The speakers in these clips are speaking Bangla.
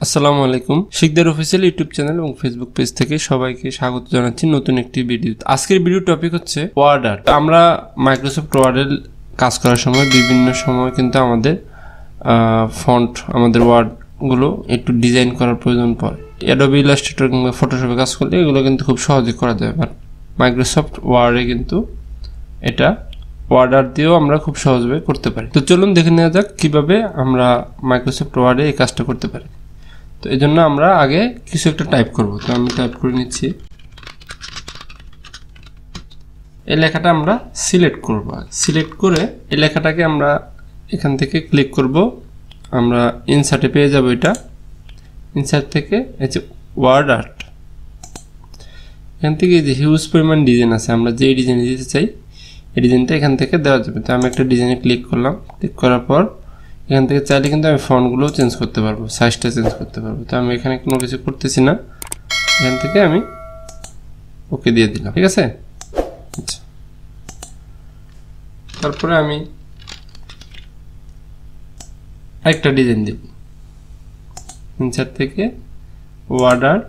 আসসালামু আলাইকুম শিকদার অফিসিয়াল ইউটিউব চ্যানেল এবং ফেসবুক পেজ থেকে সবাইকে স্বাগত জানাচ্ছি নতুন একটি ভিডিও। আজকের ভিডিও টপিক হচ্ছে ওয়ার্ডআর্ট। আমরা মাইক্রোসফট ওয়ার্ডের কাজ করার সময় বিভিন্ন সময় কিন্তু আমাদের ফন্ট আমাদের ওয়ার্ডগুলো একটু ডিজাইন করার প্রয়োজন পড়ে। অ্যাডোবি ইলাস্ট্রেটর কিংবা ফটোশপে কাজ করলে এগুলো কিন্তু খুব সহজে করা যায়, বাট মাইক্রোসফট ওয়ার্ডে কিন্তু এটা ওয়ার্ডআর্ট দিয়েও আমরা খুব সহজভাবে করতে পারি। তো চলুন দেখে নেওয়া যাক কিভাবে আমরা মাইক্রোসফট ওয়ার্ডে এই কাজটা করতে পারি। তো এই জন্য আমরা আগে কিছু একটা টাইপ করব। তো আমি টাইপ করে নিচ্ছি, এই লেখাটা আমরা সিলেক্ট করব। সিলেক্ট করে এই লেখাটাকে আমরা এখান থেকে ক্লিক করব, আমরা ইনসার্টে পেয়ে যাব। এটা ইনসার্ট থেকে এই যে ওয়ার্ডআর্ট, এখান থেকে যে হিউজ পরিমাণ ডিজাইন আছে, আমরা যে ডিজাইন দিতে চাই এই ডিজাইনটা এখান থেকে দেওয়া যাবে। তো আমি একটা ডিজাইনে ক্লিক করলাম। ক্লিক করার পর এখান থেকে চাইলে কিন্তু আমি ফন্টগুলো চেঞ্জ করতে পারবো, সাইজটা চেঞ্জ করতে পারবো। তো আমি এখানে কোনো কিছু করতেছি না, এখান থেকে আমি ওকে দিয়ে দিলাম। ঠিক আছে, আচ্ছা। তারপরে আমি আরেকটা ডিজাইন দিব, ইনসার্ট থেকে ওয়ার্ডআর্ট,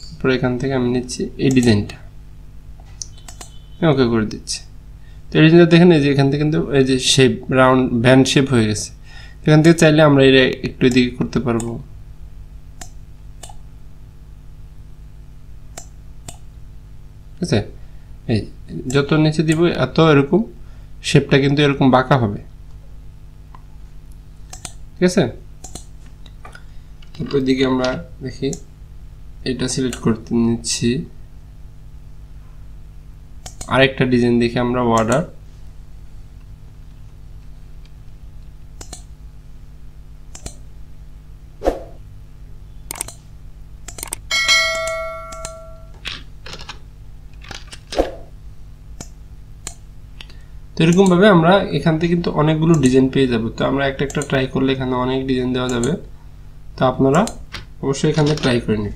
তারপরে এখান থেকে আমি নিচ্ছি এই ডিজাইনটা, ওকে করে দিচ্ছি। তো এই ডিজাইনটা দেখেন, এই যে এখান থেকে কিন্তু এই যে শেপ রাউন্ড ব্যান্ড শেপ হয়ে গেছে। এখান থেকে চাইলে আমরা এটা একটু এদিকে করতে পারবো। ঠিক আছে, এই যত নিচে দিব এত এরকম শেপটা কিন্তু এরকম বাঁকা হবে। ঠিক আছে, তারপর দিকে আমরা দেখি এটা সিলেক্ট করতে নিচ্ছি। আরেকটা ডিজাইন দেখি আমরা ওয়ার্ডআর্ট, তো এরকম ভাবে আমরা এখান থেকে কিন্তু অনেকগুলো ডিজাইন পেয়ে যাব। তো আমরা একটা একটা ট্রাই করলে এখানে অনেক ডিজাইন দেওয়া যাবে। তো আপনারা অবশ্যই এখানে ট্রাই করে নিন।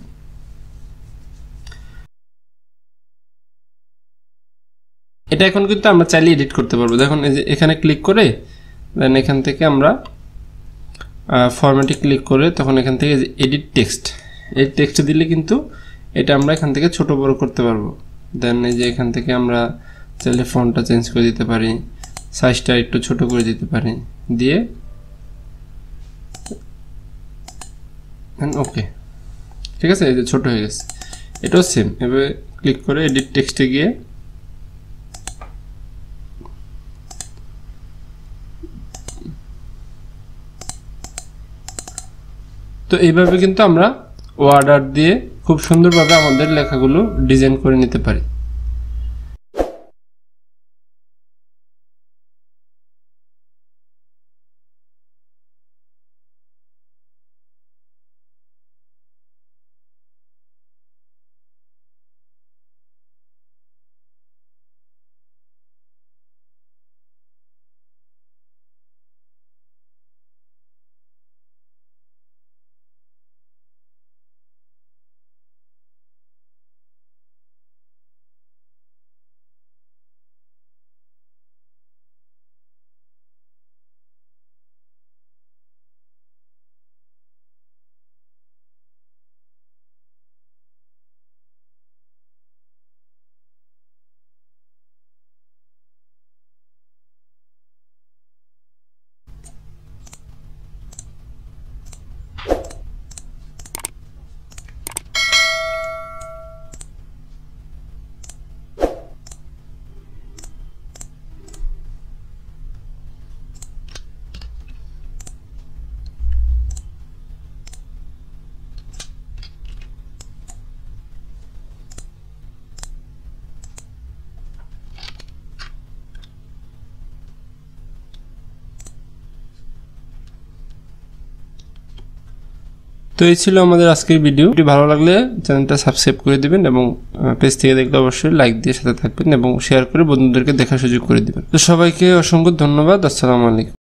এটা এখন কিন্তু আমরা চাইলে এডিট করতে পারবো। দেখুন এই যে এখানে ক্লিক করে দেন এখান থেকে আমরা ফরম্যাটে ক্লিক করে তখন এখান থেকে এডিট টেক্সট, এই টেক্সট দিলে কিন্তু এটা আমরা এখান থেকে ছোট বড় করতে পারবো। দেন এই যে এখান থেকে আমরা চাইলে ফন্টটা চেঞ্জ করে দিতে পারি, সাইজটা একটু ছোট করে দিতে পারি, দিয়ে ওকে। ঠিক আছে, এই যে ছোট হয়ে গেছে। এটাও সেম, এভাবে ক্লিক করে এডিট টেক্সটে গিয়ে তো এইভাবে কিন্তু আমরা ওয়ার্ডআর্ট দিয়ে খুব সুন্দরভাবে আমাদের লেখাগুলো ডিজাইন করে নিতে পারি। তো এই ছিল আমাদের আজকের ভিডিও। ভালো লাগলে চ্যানেলটা সাবস্ক্রাইব করে দিবেন এবং পেজ থেকে দেখলে অবশ্যই লাইক দিয়ে সাথে থাকবেন এবং শেয়ার করে বন্ধুদেরকে দেখার সুযোগ করে দিবেন। তো সবাইকে অসংখ্য ধন্যবাদ। আসসালামু আলাইকুম।